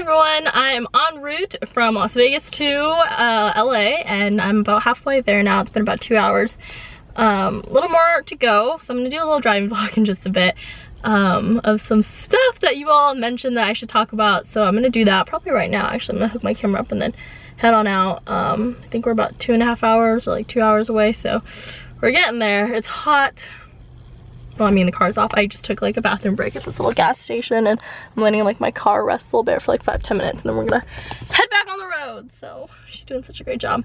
everyone, I'm en route from Las Vegas to LA, and I'm about halfway there now. It's been about 2 hours. A little more to go, so I'm gonna do a little driving vlog in just a bit of some stuff that you all mentioned that I should talk about. So I'm gonna do that probably right now. Actually, I'm gonna hook my camera up and then head on out. I think we're about 2.5 hours or like 2 hours away, so we're getting there. It's hot. Well, I mean, the car's off. I just took like a bathroom break at this little gas station, and I'm letting like my car rest a little bit for like 5-10 minutes, and then we're gonna head back on the road. So she's doing such a great job.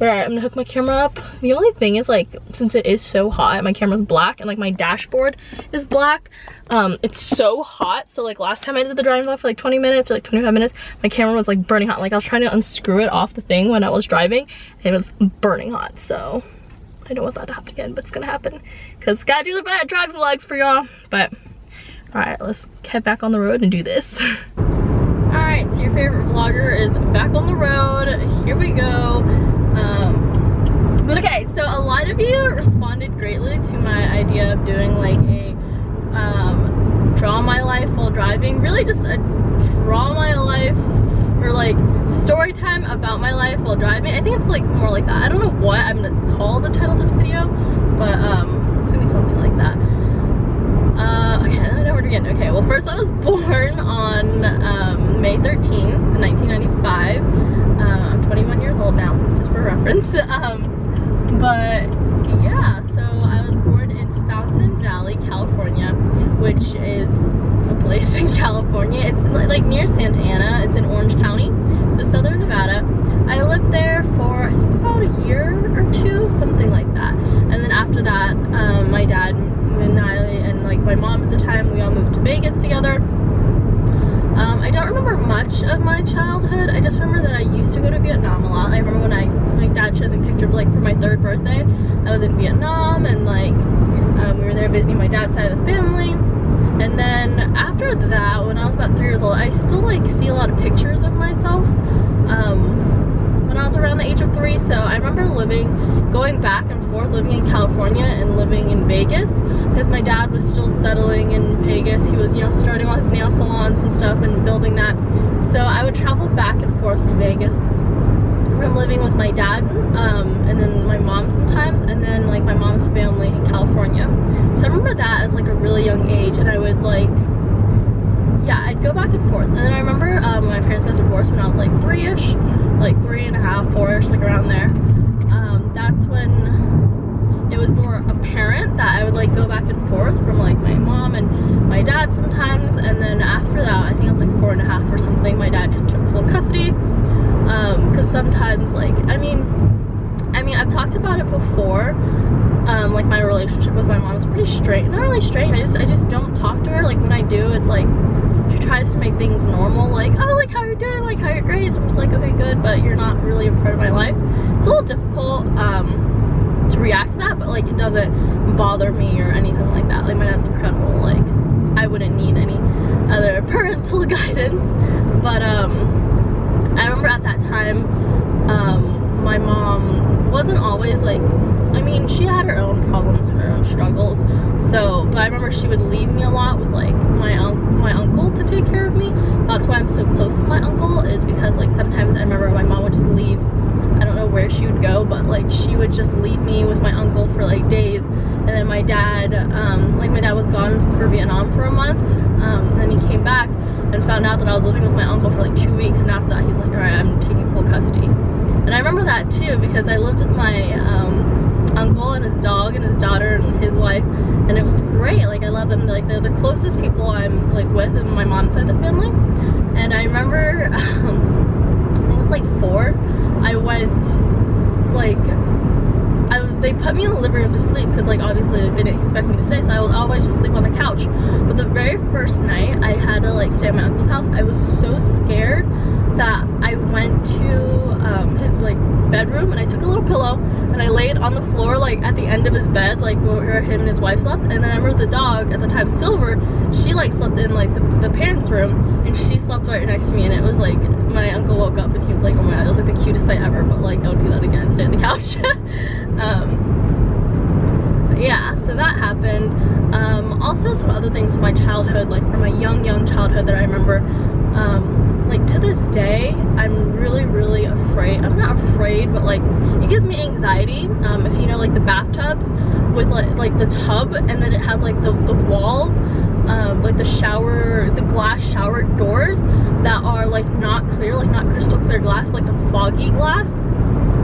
All right, I'm gonna hook my camera up. The only thing is, like, since it is so hot, my camera's black and like my dashboard is black. It's so hot. So like last time I did the driving vlog for like 20 minutes or like 25 minutes, my camera was like burning hot. Like I was trying to unscrew it off the thing when I was driving, and it was burning hot. So I don't want that to happen again, but it's gonna happen because gotta do the driving vlogs for y'all. But all right, let's head back on the road and do this. All right, so your favorite vlogger is back on the road. Here we go. But okay, so a lot of you responded greatly to my idea of doing like a draw my life while driving. Really just a draw my life, or like story time about my life while driving. I think it's like more like that. I don't know what I'm gonna call the title of this video, but it's gonna be something like that. Okay, I know where to begin. Okay, well, first I was born on May 13th, 1995. I'm 21 years old now, just for reference. But yeah, so I was born in Fountain Valley, California, which is a place in California. It's like near Santa Ana. It's in Orange County, so southern Nevada. I lived there for I think about a year or two, something like that. And then after that, my dad and I and like my mom at the time, we all moved to Vegas together. I don't remember much of my childhood. I just remember that I used to go to Vietnam a lot. I remember when my dad shows me a picture of like for my 3rd birthday, I was in Vietnam, and like we were there visiting my dad's side of the family. And then after that, when I was about 3 years old, I still like see a lot of pictures of myself when I was around the age of 3. So I remember going back and forth, living in California and living in Vegas, because my dad was still settling in Vegas. He was, you know, starting all his nail salons and stuff and building that. So I would travel back and forth from Vegas, from living with my dad and then my mom sometimes, and then like my mom's family in California. So I remember that as like a really young age, and I would like, yeah, I'd go back and forth. And then I remember when my parents got divorced when I was like 3-ish, like 3.5, 4-ish, like around there. That's when it was more apparent that I would like go back and forth from like my mom and my dad sometimes. And then after that, I think I was like 4.5 or something, my dad just took full custody. Because sometimes like, I mean I've talked about it before, like my relationship with my mom is pretty strained. Not really strained, I just don't talk to her. Like when I do, it's like she tries to make things normal, like, oh, like how you're doing, like how your grades. I'm just like, okay, good, but you're not really a part of my life. It's a little difficult to react to that, but like it doesn't bother me or anything like that. Like my dad's incredible. Like I wouldn't need any other parental guidance. But I remember at that time, my mom wasn't always like, I mean, she had her own problems, her own struggles. So, but I remember she would leave me a lot with like my uncle to take care of me. That's why I'm so close with my uncle, is because like sometimes I remember my mom would just leave. I don't know where she would go, but like she would just leave me with my uncle for like days. And then my dad, like my dad was gone for Vietnam for a month. Then he came back and found out that I was living with my uncle for like 2 weeks, and after that he's like, all right, I'm taking full custody. And I remember that too, because I lived with my uncle and his dog and his daughter and his wife, and it was great. Like I love them. Like they're the closest people I'm like with in my mom's side of the family. And I remember I think it was like 4, I went like they put me in the living room to sleep, because like obviously they didn't expect me to stay, so I would always just sleep on the couch. But the very first night I had to like stay at my uncle's house, I was so scared that I went to his like bedroom, and I took a little pillow and I laid on the floor like at the end of his bed, like where him and his wife slept. And then I remember the dog at the time, Silver, she like slept in like the parents' room, and she slept right next to me. And it was like my uncle woke up and he was like, oh my god, it was like the cutest sight ever, but like don't do that again, stay on the couch. Yeah, so that happened. Also some other things from my childhood, like from my young childhood, that I remember like to this day, I'm really afraid. I'm not afraid, but like it gives me anxiety. If you know, like the bathtubs with like the tub, and then it has like the walls, like the glass shower doors that are like not clear, like not crystal clear glass, but like the foggy glass.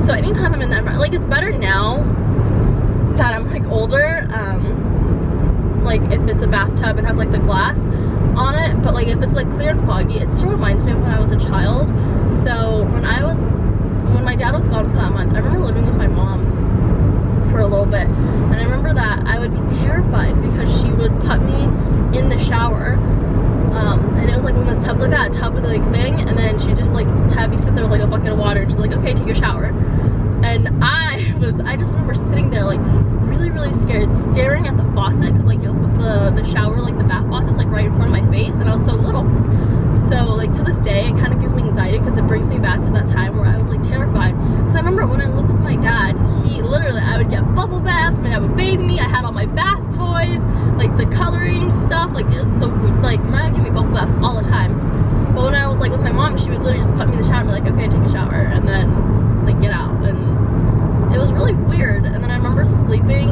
So anytime I'm in that, like it's better now that I'm like older, like if it's a bathtub and has like the glass on it, but like if it's like clear and foggy, it still reminds me of when I was a child. So when my dad was gone for that month, I remember living with my mom for a little bit, and I remember that I would be terrified because she would put me in the shower, and it was like one of those tubs like that, a tub with a like thing, and then she'd just like have you sit there with like a bucket of water, and she's like, okay, take your shower. And I just remember sitting there like really scared, staring at the faucet, because like the shower, like the bath faucet's like right in front of my face, and I was so little. So like to this day, it kind of gives me anxiety because it brings me back to that time where I was like terrified. Because I remember when I lived with my dad, he literally, I would get bubble baths, my dad would bathe me, I had all my bath toys, like the coloring stuff, like my dad gave me bubble baths all the time. But when I was like with my mom, she would literally just put me in the shower and be like, okay, take a shower, and then like get out. And it was really weird. And then I remember sleeping,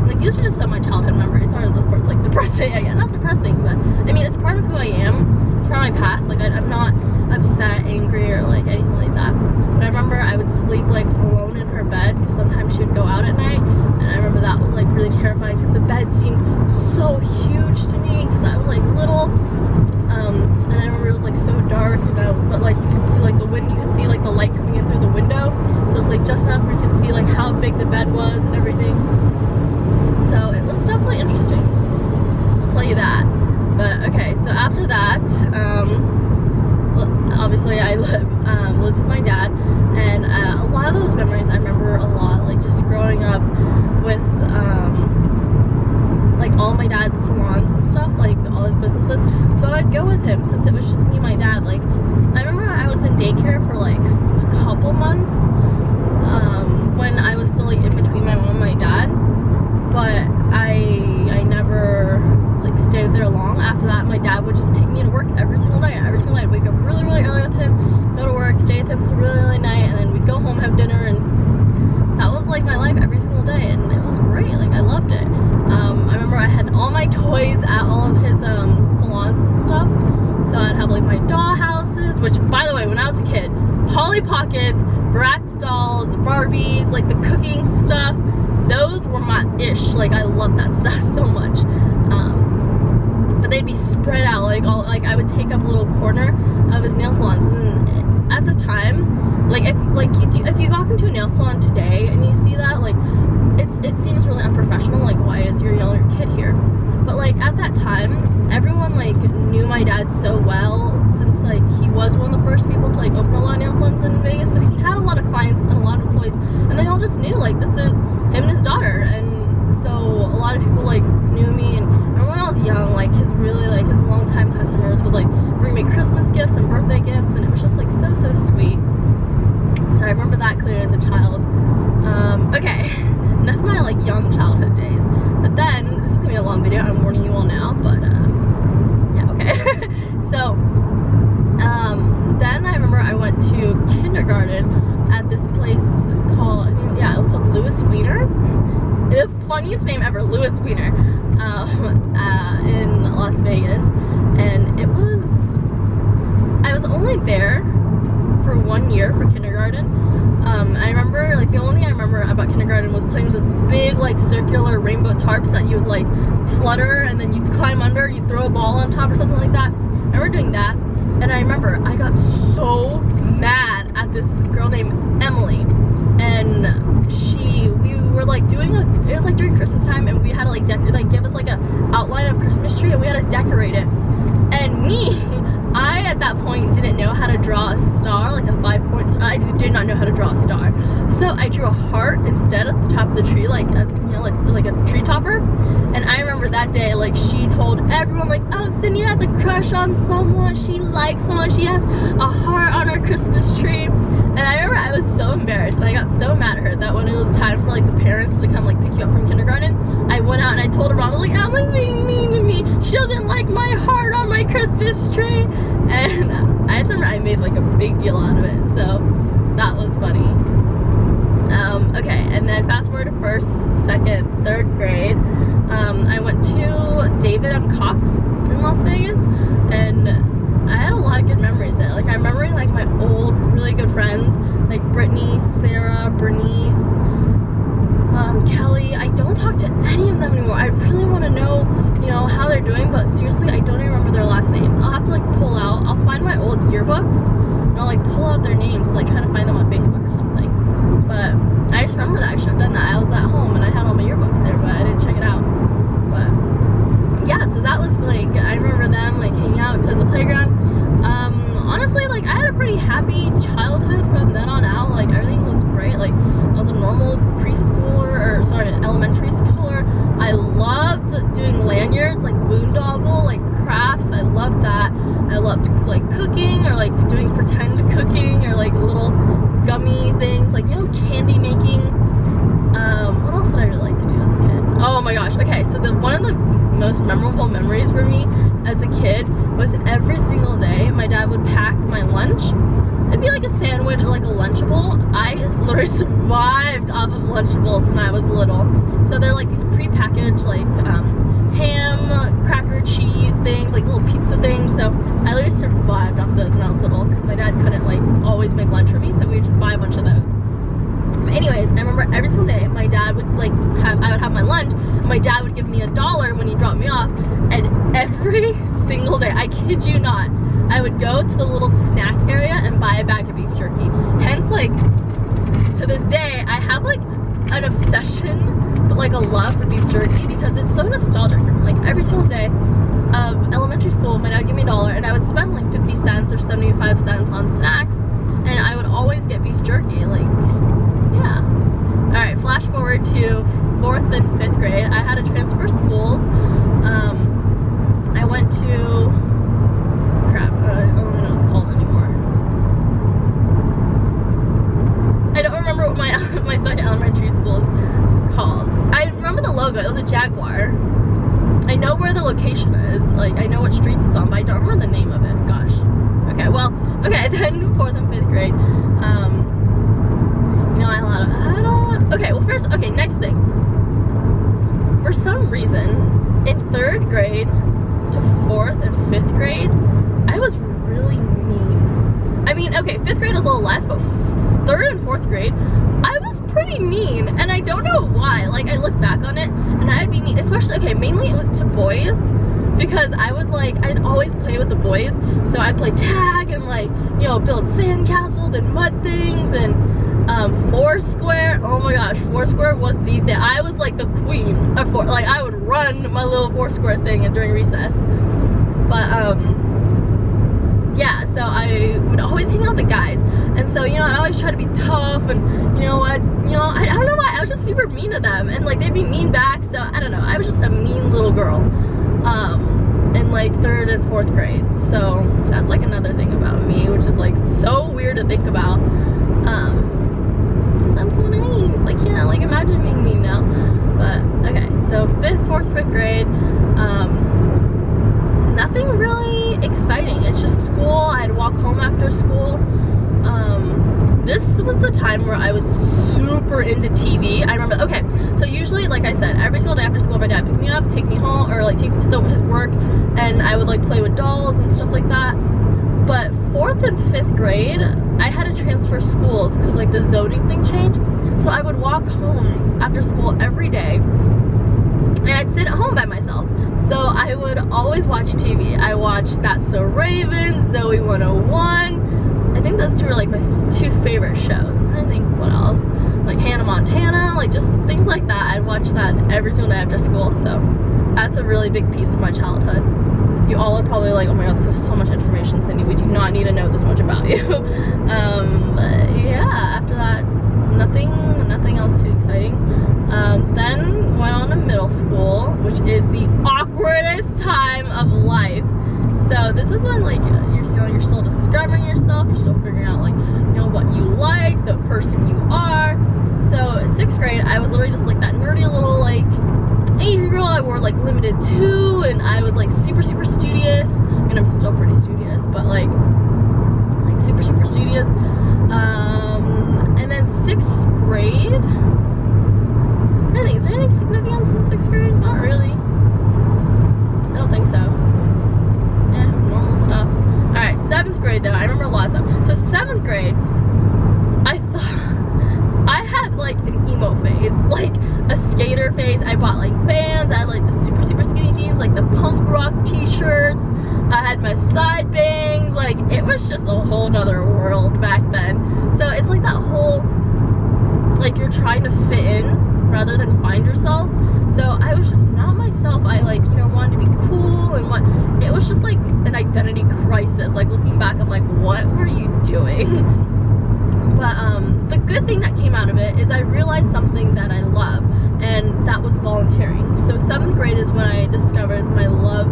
like these are just some of my childhood memories. Sorry, this part's like depressing. Again, not depressing, but I mean, it's part of who I am. It's part of my past. Like I'm not upset, angry, or like anything like that. But I remember I would sleep like alone in her bed because sometimes she would go out at night, and I remember that was like really terrifying because the bed seemed so huge to me because I was like little. And I remember it was like so dark, but like you could see like the wind, you could see like the light coming in through the window, so it's like just enough where you could see like how big the bed was and everything. So it was definitely interesting, I'll tell you that. But okay, so after that, obviously I lived with my dad, and a lot of those memories I remember a lot, like just growing up with like all my dad's salons and stuff, like all his businesses. So I'd go with him since it was just me and my dad. Like I remember I was in daycare for like a couple months when I was still like in between my mom and my dad, but I never like stayed there long. After that, my dad would just take me to work every single night. Every single night I'd wake up really early with him, go to work, stay with him till really night, and then we'd go home, have dinner, and that was like my life every single day, and it was great. Like I loved it. I remember I had all my toys at all of his salons and stuff. So I'd have like my doll houses, which by the way, when I was a kid, Polly Pockets, Bratz dolls, Barbies, like the cooking stuff, those were my ish. Like I loved that stuff so much. But they'd be spread out, like all, like I would take up a little corner of his nail salons, and at the time, like if you walk into a nail salon today and you see that, like it seems really unprofessional. Like, why is your younger kid here? But like at that time, everyone like knew my dad so well, since like he was one of the first people to like open a lot of nail salons in Vegas. So he had a lot of clients and a lot of employees, and they all just knew like this is him and his daughter. And so a lot of people like knew me. And when I was young, like his longtime customers would like bring me Christmas gifts and birthday gifts, and it was just like so sweet. So I remember that clearly as a child. Okay, enough of my like young childhood days. But then this is gonna be a long video, I'm warning you all now, but yeah, okay. So then I remember I went to kindergarten at this place called, I think, yeah, it was called Louis Wiener. The funniest name ever, Louis Wiener, in Las Vegas. And I was only there for 1 year for kindergarten. I remember, like, the only thing I remember about kindergarten was playing with this big, like, circular rainbow tarps that you would, like, flutter, and then you'd climb under, you'd throw a ball on top or something like that. I remember doing that, and I remember I got so mad at this girl named Emily, and we were, like, it was, like, during Christmas time, and we had to, like, give us, like, a outline of Christmas tree, and we had to decorate it. And I at that point didn't know how to draw a star, like a 5-point star. I just did not know how to draw a star. So I drew a heart instead at the top of the tree, like as, you know, like a tree topper. And I remember that day, like she told everyone, like, oh, Cindy has a crush on someone, she likes someone, she has a heart on her Christmas tree. And I remember I was so embarrassed, and I got so mad at her that when it was time for like the parents to come like pick you up from kindergarten, I went out and I told her mom, like, Emily's being mean to me, she doesn't like my heart on my Christmas tree. And I remember I made like a big deal out of it, so that was funny. Okay, and then fast forward to 1st, 2nd, 3rd grade. I went to David M. Cox in Las Vegas, and I had a lot of good memories there. Like, I remember like my old really good friends, like Brittany, Sarah, Bernice, Kelly. I don't talk to any of them anymore. I really want to know, you know, how they're doing, but seriously, I don't even remember their last names. I'll have to like pull out, I'll find my old yearbooks, and I'll like pull out their names and like try to find them on Facebook or something. But I just remember that I should have done that. I was at home and I had all my yearbooks there, but I didn't check it out. But yeah, so that was like, I remember them like hanging out, we played in the playground. Honestly, like, I had a pretty happy childhood from then on out. Like, everything was great. Like, I was a normal preschooler, or sorry, elementary schooler. I loved doing lanyards, like boondoggle, like crafts. I loved that. I loved like cooking, or like doing pretend cooking, or like little gummy things, like, you know, candy making. What else did I really like to do as a kid? Oh my gosh, okay, so one of the most memorable memories for me as a kid was every single day my dad would pack my lunch. It'd be like a sandwich or like a Lunchable. I literally survived off of Lunchables when I was little. So they're like these pre-packaged like ham, cracker, cheese things, like little pizza things. So I literally survived off of those when I was little, because my dad couldn't like always make lunch for me, so we would just buy a bunch of those. But anyways, I remember every single day my dad would like I would have my lunch, and my dad would give me $1 when he dropped me off, and every single day, I kid you not, I would go to the little snack area and buy a bag of beef jerky. Hence, like, to this day, I have like an obsession, but like a love for beef jerky, because it's so nostalgic for me. Like, every single day of elementary school, my dad would give me $1, and I would spend like 50 cents or 75 cents on snacks, and I would always get beef jerky. Like, yeah. Alright, flash forward to 4th and 5th grade. I had to transfer schools. I went to, crap, I don't even know what it's called anymore. I don't remember what my second elementary school is called. I remember the logo, it was a Jaguar. I know where the location is, like, I know what streets it's on, but I don't remember the name of it. Gosh. Okay, well, okay, then 4th and 5th grade. You know, okay, well, first, okay, next thing. For some reason, in 3rd grade to 4th and 5th grade, I was really mean. I mean, okay, 5th grade was a little less, but 3rd and 4th grade, I was pretty mean, and I don't know why. Like, I look back on it, and I'd be mean, especially, okay, mainly it was to boys, because I would like, I'd always play with the boys, so I'd play tag and like, you know, build sandcastles and mud things, and Foursquare. Oh my gosh, Foursquare was the thing. I was like the queen of like, I would run my little Foursquare thing during recess. But yeah, so I would always hang out with the guys, and so, you know, I always try to be tough, and you know, I don't know why, I was just super mean to them, and like they'd be mean back. So I don't know, I was just a mean little girl in like 3rd and 4th grade. So that's like another thing about me, which is like so weird to think about. I'm so nice. I can't like imagine being mean now. But okay, so 5th, 4th, 5th grade, nothing really exciting. It's just school. I'd walk home after school. This was the time where I was super into TV. I remember, okay, so usually, like I said, every single day after school, my dad would pick me up, take me home, or like take me to his work, and I would like play with dolls and stuff like that. But 4th and 5th grade, I had to transfer schools because like the zoning thing changed. So I would walk home after school every day, and I'd sit at home by myself. So I would always watch TV. I watched That's So Raven, Zoe 101. I think those two are like my 2 favorite shows. I'm trying to think what else. Like Hannah Montana, like just things like that. I'd watch that every single day after school. So that's a really big piece of my childhood. You all are probably like, oh my god, this is so much information, Cindy. We do not need to know this much about you. But yeah, after that, nothing else too exciting. Then went on to middle school, which is the awkwardest time of life. So this is when like you're still discovering yourself, you're still figuring out like, you know, what you like, the person you are. So 6th grade, I was literally just like that nerdy little like Asian girl. I wore like limited 2, and I was like super studious. I mean, I'm still pretty studious, but like grade though, I remember a lot of stuff. So 7th grade, I thought I had like an emo phase, like a skater phase. I bought like Vans, I had like the super skinny jeans, like the punk rock t-shirts, I had my side bangs, like it was just a whole nother world back then. So it's like that whole, like you're trying to fit in rather than find yourself. So I was just not myself. I like, you know, wanted to be cool and what, it was just like an identity crisis. Like looking back, I'm like, what were you doing? But the good thing that came out of it is I realized something that I love, and that was volunteering. So 7th grade is when I discovered my love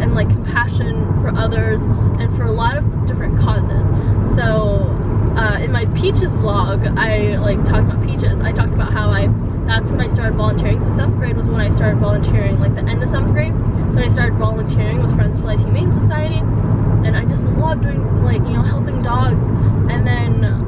and like compassion for others and for a lot of different causes. So in my Peaches vlog, I like talked about Peaches. I talked about how that's when I started volunteering. So 7th grade was when I started volunteering, like the end of 7th grade. So I started volunteering with Friends for Life Humane Society, and I just loved doing, like, you know, helping dogs. And then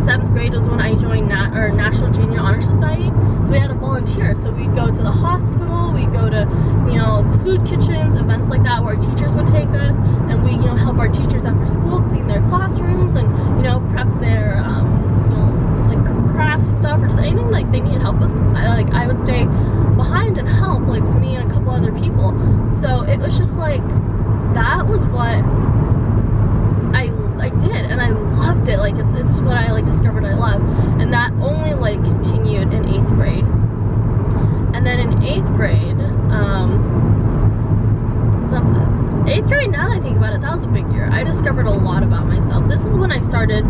7th grade was when I joined National Junior Honor Society. So we had to volunteer. So we'd go to the hospital, we'd go to, you know, food kitchens, events like that where teachers would take us, and we, you know, help our teachers after school clean their classrooms and, you know, prep their, you know, like craft stuff or just anything like they needed help with. I would stay behind and help, like me and a couple other people. So it was just like, that was what I did, and I loved it. Like it's what I like discovered I love, and that only like continued in 8th grade. And then in 8th grade, 8th grade, now that I think about it, that was a big year. I discovered a lot about myself. This is when I started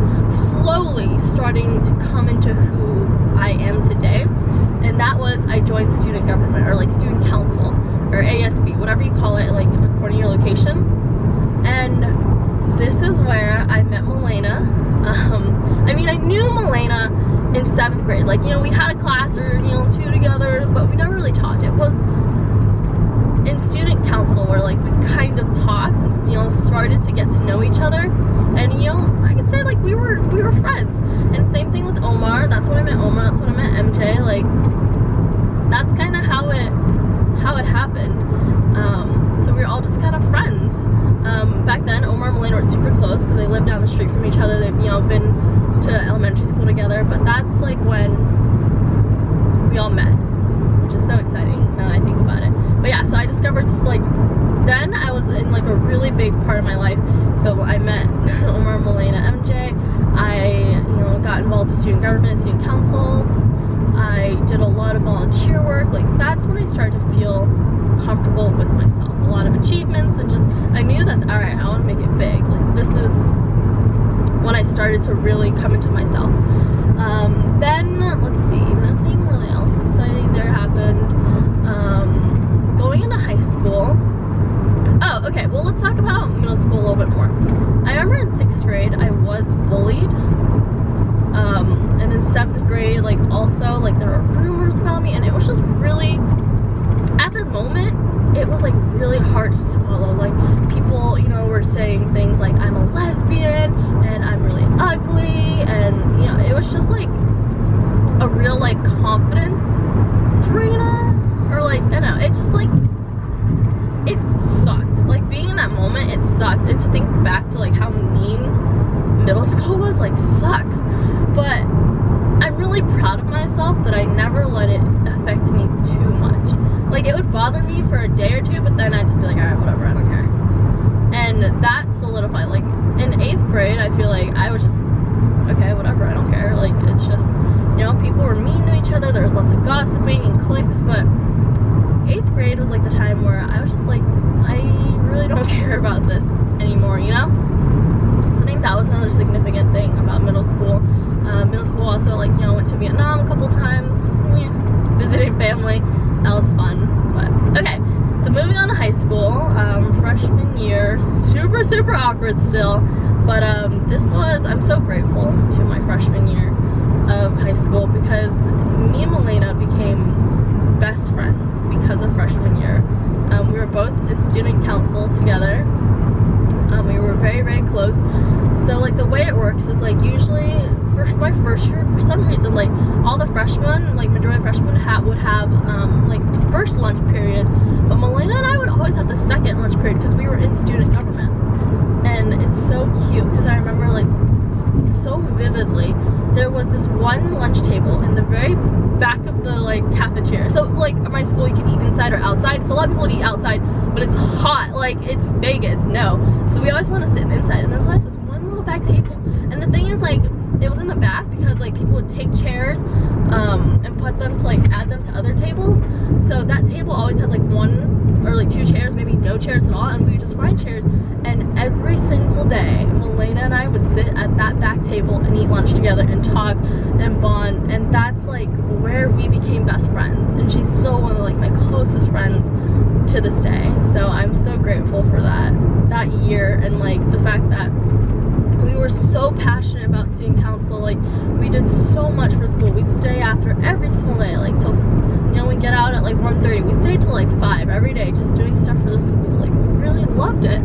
slowly starting to come into who I am today, and that was I joined student government, or like student council, or ASB, whatever you call it, like according to your location. And this is where I met Milena. I mean, I knew Milena in 7th grade. Like, you know, we had a class or, you know, 2 together, but we never really talked. It was in student council where, like, we kind of talked and, you know, started to get to know each other. And, you know, I could say, like, we were friends. And same thing with Omar. That's when I met Omar. That's when I met MJ. Like, that's kind of how it happened. So we were all just kind of friends. Back then, Omar and Milena were super close because they lived down the street from each other. They've, you know, been to elementary school together, but that's like when we all met, which is so exciting now that I think about it. But yeah, so I discovered, like, then I was in like a really big part of my life. So I met Omar, Milena, MJ. I, you know, got involved with student government, student council. I did a lot of volunteer work. Like, that's when I started to feel comfortable with myself. A lot of achievements, and just I knew that, all right, I want to make it big. Like, this is when I started to really come into myself. Then let's see, nothing really else exciting there happened. Going into high school. Oh, okay. Well, let's talk about middle school a little bit more. I remember in 6th grade I was bullied. And in 7th grade, like, also, like, there were rumors about me, and it was just really, at the moment, it was like really hard to swallow. Like, people, you know, were saying things like I'm a lesbian and I'm really ugly, and, you know, it was just like a real like confidence drainer, or like, I don't know, it just like, it sucked. Like, being in that moment, it sucked. And to think back to like how mean middle school was, like, sucks. But I'm really proud of myself that I never let it affect me too much. Like, it would bother me for a day or two, but then I'd just be like, alright, whatever, I don't care. And that solidified. Like, in 8th grade, I feel like I was just, okay, whatever, I don't care. Like, it's just, you know, people were mean to each other, there was lots of gossiping and cliques, but 8th grade was like the time where I was just like, I really don't care about this anymore, you know? So I think that was another significant thing about middle school. Middle school also, like, you know, went to Vietnam a couple times, visiting family. That was fun. But okay, so moving on to high school, freshman year, super awkward still, but this was, I'm so grateful to my freshman year of high school, because me and Milena became best friends because of freshman year. We were both in student council together. We were very close. So, like, the way it works is, like, usually for my first year, for some reason, like, all the freshmen, like, majority of freshmen would have like the first lunch period, but Milena and I would always have the second lunch period because we were in student government. so cute because I remember like so vividly there was this one lunch table in the very back of the like cafeteria. So like at my school you can eat inside or outside, so a lot of people would eat outside, but it's hot, like it's Vegas, no. So we always want to sit inside, and there's always this one little back table. And the thing is, like, it was in the back because like people would take chairs and put them to like add them to other tables. So that table always had like one or like two chairs, maybe no chairs at all, and we would just find chairs. And every single day, Milena and I would sit at that back table and eat lunch together and talk and bond. And that's like where we became best friends. And she's still one of like my closest friends to this day. So I'm so grateful for that year, and like the fact that we were so passionate about student council. Like we did so much for school. We'd stay after every single day, like till, you know, we'd get out at like 1:30. We'd stay till like 5 every day just doing stuff for the school. Like we really loved it.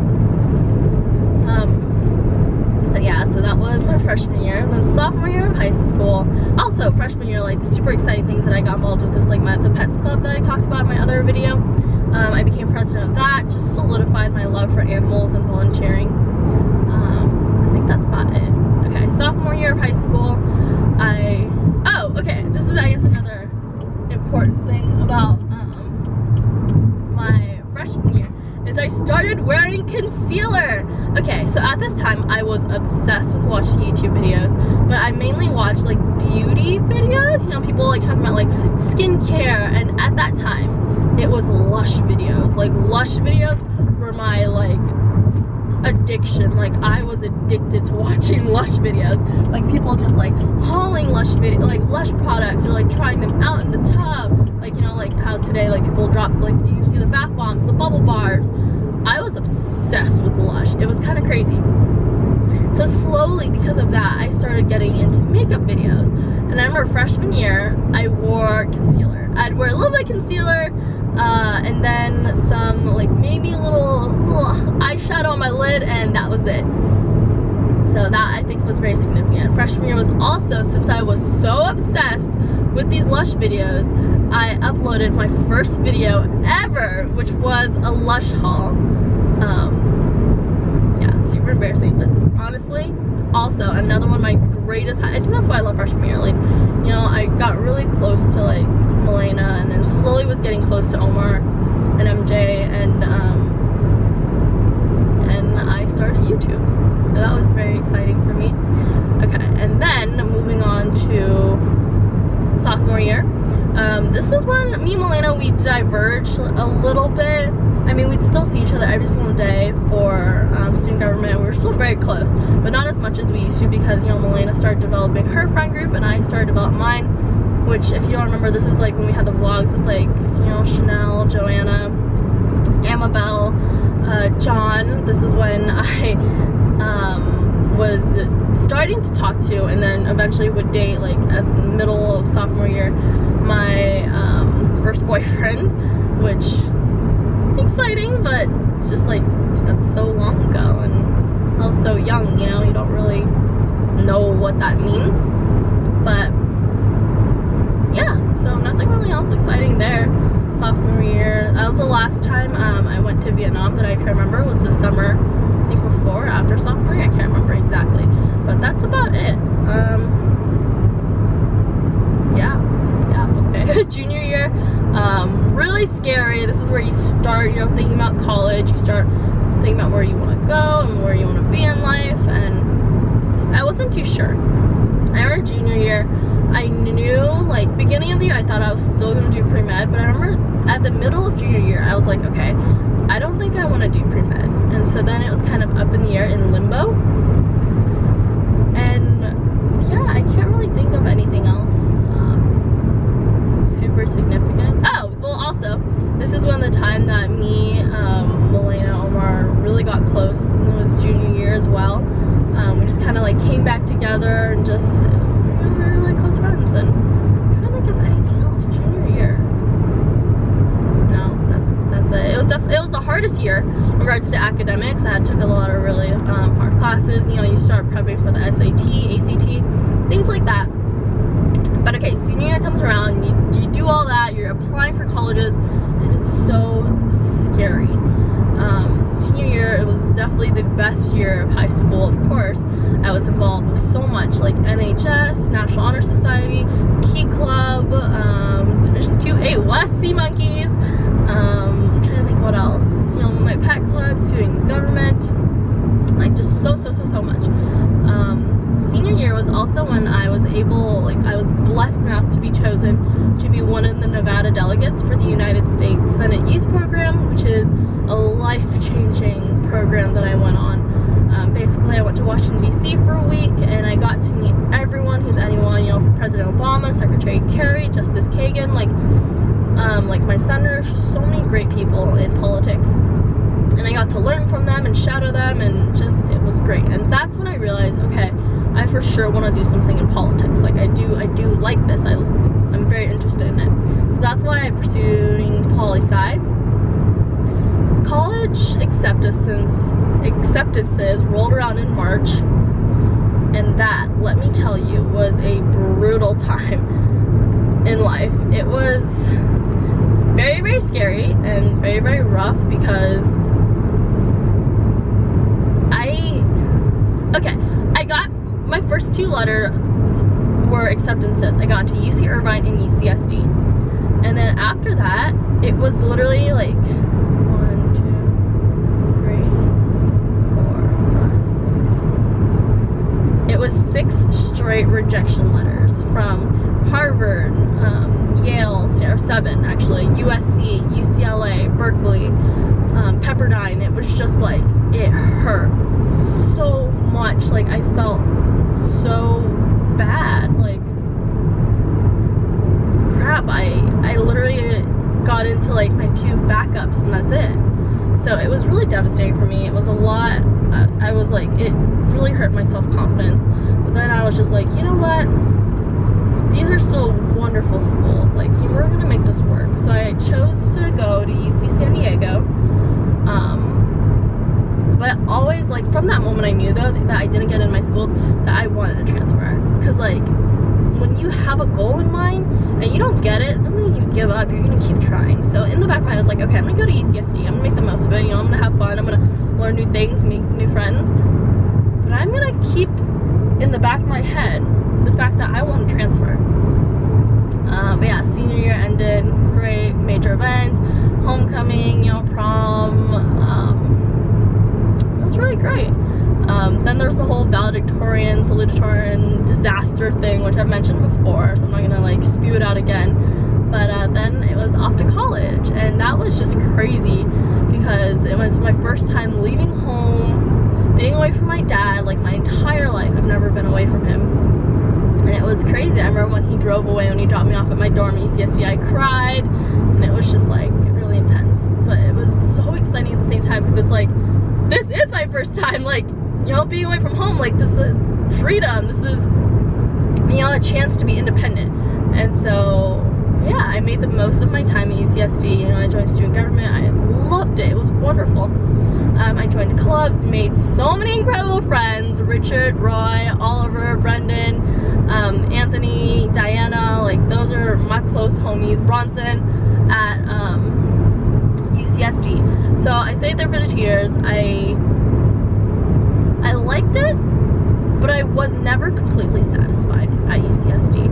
But yeah, so that was my freshman year. And then sophomore year of high school, also freshman year, like super exciting things that I got involved with is like the Pets Club that I talked about in my other video. I became president of that, just solidified my love for animals and volunteering. I think that's about it. Okay, sophomore year of high school, okay, this is I guess another important thing about my freshman year is I started wearing concealer. Okay, so at this time I was obsessed with watching YouTube videos, but I mainly watched like beauty videos, you know, people like talking about like skincare, and at that time it was Lush videos. Like Lush videos were my like addiction. Like I was addicted to watching Lush videos. Like people just like hauling Lush Lush products, or like trying them out in the tub. Like, you know, like how today like people drop, like you can see the bath bombs, the bubble bars. I was obsessed with Lush. It was kind of crazy. So slowly, because of that, I started getting into makeup videos. And I remember freshman year, I wore concealer. I'd wear a little bit of concealer, and then some, like maybe a little eyeshadow on my lid, and that was it. So that I think was very significant. Freshman year was also, since I was so obsessed with these Lush videos, I uploaded my first video ever, which was a Lush haul. Yeah, super embarrassing, but honestly, also another one of my greatest, I think that's why I love freshman year. Like, you know, I got really close to like Milena, and then slowly was getting close to Omar and MJ, and I started YouTube. So that was very exciting for me. Okay, and then moving on to sophomore year. This was when me and Milena, we diverged a little bit. I mean, we'd still see each other every single day for student government. We were still very close, but not as much as we used to, because, you know, Milena started developing her friend group and I started developing mine, which, if you don't remember, this is like when we had the vlogs with like, you know, Chanel, Joanna, Amabelle, John. This is when I was starting to talk to, and then eventually would date, like at the middle of sophomore year, my first boyfriend, which exciting, but it's just like, that's so long ago, and I was so young, you know, you don't really know what that means. But yeah, so nothing really else exciting there. Sophomore year, that was the last time I went to Vietnam that I can remember. Was the summer, I think before or after sophomore year, I can't remember exactly, but that's about it. Okay. Junior year, really scary. This is where you start, you know, thinking about college. You start thinking about where you want to go and where you want to be in life, and I wasn't too sure. I remember junior year, I knew, like, beginning of the year, I thought I was still going to do pre-med, but I remember at the middle of junior year, I was like, okay, I don't think I want to do pre-med. And so then it was kind of up in the air, in limbo. And yeah, I can't really think of anything else super significant. Oh, well, also, this is when the time that me, Milena, Omar really got close, and it was junior year as well. We just kind of like came back together and just, we were really close friends. And I don't think of anything else junior year. No, that's it. It was the hardest year in regards to academics. I took a lot of really hard classes. You know, you start prepping for the SAT, ACT, things like that. But okay, senior year comes around, you do all that, you're applying for colleges, and it's so scary. Senior year, it was definitely the best year of high school. Of course, I was involved with so much, like NHS, National Honor Society, Key Club, Division 2A West Sea Monkeys. I'm trying to think what else. You know, my pet clubs, doing government, like just so much. Senior year was also when I was able, like I was blessed enough to be chosen to be one of the Nevada delegates for the United States Senate Youth Program, which is a life-changing program that I went on. Basically, I went to Washington, D.C. for a week, and I got to meet everyone who's anyone, you know, from President Obama, Secretary Kerry, Justice Kagan, like my senators, so many great people in politics. And I got to learn from them and shadow them, and just, it was great. And that's when I realized, okay, I for sure want to do something in politics. Like I do like this. I'm very interested in it. So that's why I'm pursuing poli-sci. College acceptances rolled around in March, and that, let me tell you, was a brutal time in life. It was very, very scary and very, very rough because I got my first 2 letters were acceptances. I got to UC Irvine and UCSD. And then after that, it was literally like 1, 2, 3, 4, 5, 6. It was 6 straight rejection letters from Harvard, Yale, or 7 actually, USC, UCLA, Berkeley, Pepperdine. It was just like, it hurt so much. Like I felt so bad, like crap. I literally got into like my 2 backups and that's it. So it was really devastating for me. It was a lot. I was like, it really hurt my self-confidence. But then I was just like, you know what, these are still wonderful schools, like we're gonna make this work. So I chose to go to UC San Diego. But always, like, from that moment I knew though that I didn't get in my schools, that I wanted to transfer. Because like, when you have a goal in mind and you don't get it, doesn't mean you give up. You're gonna keep trying. So in the back of my mind I was like, okay, I'm gonna go to UCSD, I'm gonna make the most of it, you know, I'm gonna have fun, I'm gonna learn new things, make new friends. But I'm gonna keep in the back of my head the fact that I want to transfer. But yeah, senior year ended great, major events, homecoming, you know, prom. It was really great. Then there's the whole valedictorian, salutatorian disaster thing, which I've mentioned before, so I'm not gonna like spew it out again. But then it was off to college, and that was just crazy because it was my first time leaving home, being away from my dad. Like my entire life I've never been away from him. And it was crazy. I remember when he drove away, when he dropped me off at my dorm at UCSD, I cried, and it was just like really intense. But it was so exciting at the same time because it's like, this is my first time, like, you know, being away from home. Like, this is freedom. This is, you know, a chance to be independent. And so, yeah, I made the most of my time at UCSD. You know, I joined student government. I loved it. It was wonderful. I joined clubs, made so many incredible friends. Richard, Roy, Oliver, Brendan, Anthony, Diana, like those are my close homies. Bronson at UCSD. So I stayed there for the 2 years. I liked it, but I was never completely satisfied at UCSD.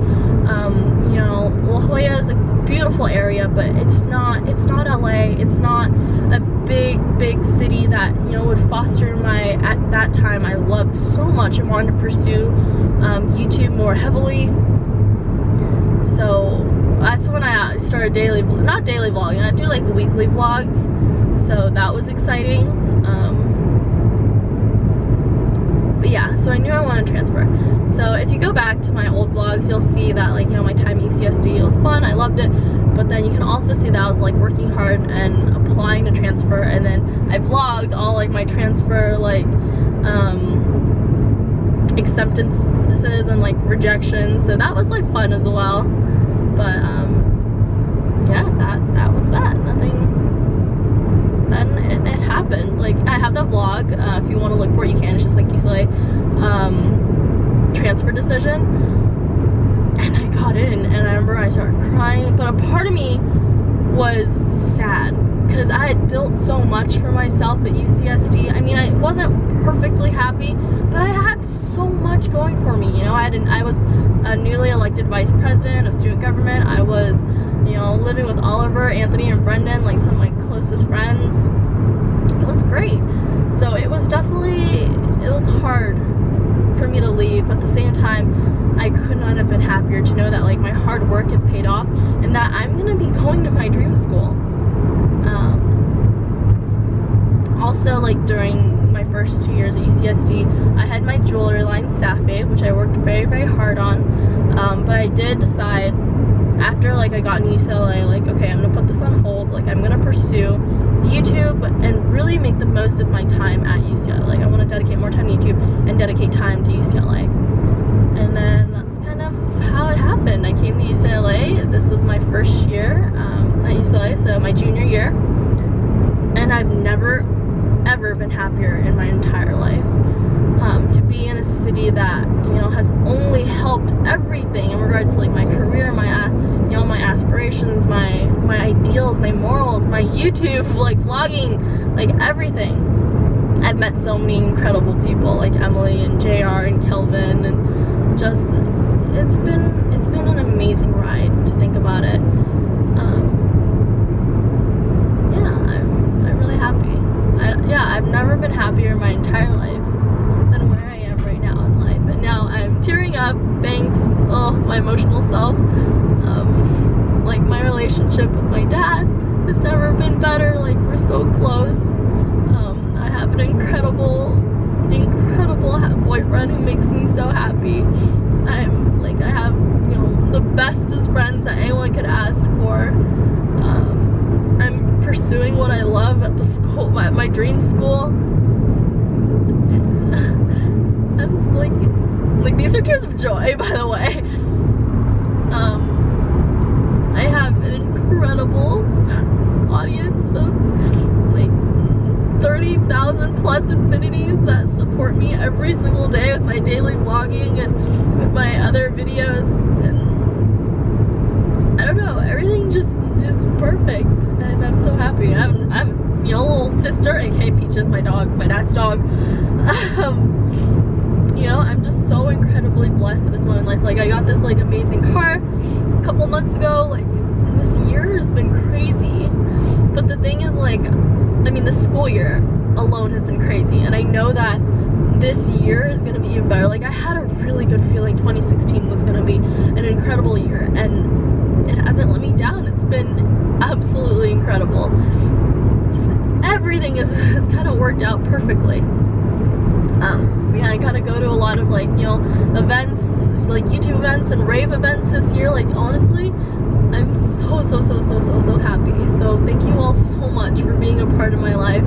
You know, La Jolla is a beautiful area, but it's not LA. It's not a big city that, you know, would foster at that time I loved so much and wanted to pursue YouTube more heavily. So that's when I started not daily vlogging, I do like weekly vlogs. So that was exciting. But yeah, so I knew I wanted to transfer. So if you go back to my old vlogs, you'll see that, like, you know, my time at UCSD, it was fun, I loved it. But then you can also see that I was like working hard and applying to transfer, and then I vlogged all like my transfer, like acceptances and like rejections. So that was like fun as well. But yeah, that was that. Nothing. Then it happened. Like, I have that vlog. If you want to look for it, you can. It's just like UCLA transfer decision. And I got in, and I remember I started crying, but a part of me was sad because I had built so much for myself at UCSD. I mean, I wasn't perfectly happy, but I had so much going for me. You know, I was a newly elected vice president of student government. I was, you know, living with Oliver, Anthony, and Brendan, like some of my closest friends. It was great. So it was definitely, it was hard for me to leave, but at the same time, I could not have been happier to know that like my hard work had paid off and that I'm gonna be going to my dream school. Also, like during my first 2 years at UCSD, I had my jewelry line, Safe, which I worked very, very hard on. But I did decide after like I got into UCLA, like, okay, I'm gonna put this on hold. Like, I'm gonna pursue YouTube and really make the most of my time at UCLA. Like, I want to dedicate more time to YouTube and dedicate time to UCLA. And then that's kind of how it happened. I came to UCLA. This was my first year at UCLA, so my junior year. And I've never, ever been happier in my entire life. To be in a city that, you know, has only helped everything in regards to like my career, my, you know, my aspirations, my ideals, my morals, my YouTube, like vlogging, like everything. I've met so many incredible people like Emily and JR and Kelvin, and just it's been an amazing ride to think about it. Yeah, I'm really happy. I've never been happier in my entire life than where I am right now in life. And now I'm tearing up, thanks, oh, my emotional self. Like my relationship with my dad has never been better. Like, we're so close. I have an incredible boyfriend who makes me so happy. I have, you know, the bestest friends that anyone could ask for. I'm pursuing what I love at the school, my dream school. I'm just like these are tears of joy, by the way. I have an incredible audience of like 30,000 plus infinities that support me every single day with my daily vlogging and with my other videos, and I don't know, everything just is perfect, and I'm so happy. I'm you know, little sister, aka Peaches, my dog, my dad's dog. You know, I'm just so incredibly blessed at this moment in life. Like, I got this like amazing car a couple months ago. Like, this year has been crazy, but the thing is, like, I mean, the school year alone has been crazy, and I know that this year is gonna be even better. Like, I had a really good feeling 2016 was gonna be an incredible year, and it hasn't let me down. It's been absolutely incredible. Just everything has kind of worked out perfectly. Yeah, I gotta go to a lot of, like, you know, events, like YouTube events and rave events this year. Like, honestly, I'm so happy. So thank you all so much for being a part of my life.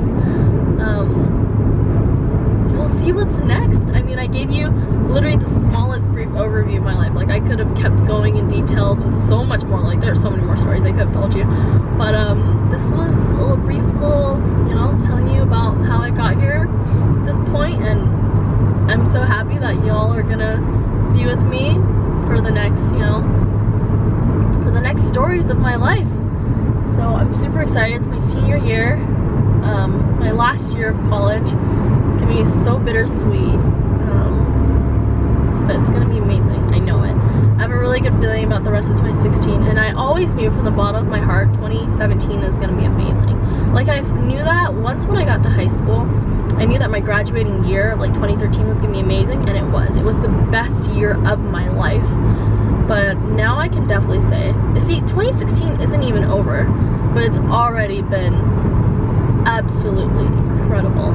We'll see what's next. I mean, I gave you literally the smallest brief overview of my life. Like, I could have kept going in details with so much more. Like, there's so many more stories I could have told you, but this was a little brief little, you know, telling you about how I got here at this point, and I'm so happy that y'all are gonna be with me for the next, you know, for the next stories of my life. So I'm super excited. It's my senior year, my last year of college. It's gonna be so bittersweet, but it's gonna be amazing. I know it. I have a really good feeling about the rest of 2016, and I always knew from the bottom of my heart 2017 is gonna be amazing. Like, I knew that once when I got to high school. I knew that my graduating year of like 2013 was gonna be amazing, and it was. It was the best year of my life. But now I can definitely say, see, 2016 isn't even over, but it's already been absolutely incredible.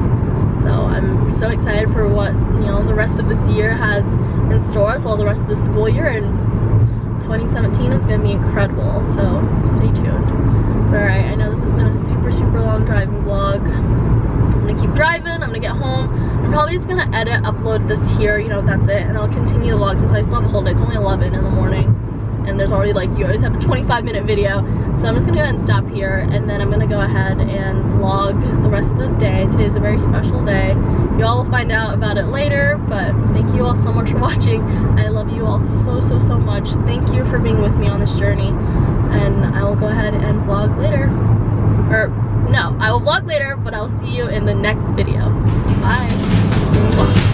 So I'm so excited for what, you know, the rest of this year has in store, as well as the rest of the school year, and 2017 is gonna be incredible. So stay tuned. But alright, I know this has been a super long driving vlog. I'm gonna keep driving, I'm gonna get home. I'm probably just gonna edit, upload this here, you know, that's it, and I'll continue the vlog since I still have a whole day. It's only 11 in the morning, and there's already, like, you always have a 25-minute video. So I'm just gonna go ahead and stop here, and then I'm gonna go ahead and vlog the rest of the day. Today's a very special day. You all will find out about it later, but thank you all so much for watching. I love you all so much. Thank you for being with me on this journey, and I will go ahead and vlog later, or No, I will vlog later, but I'll see you in the next video. Bye.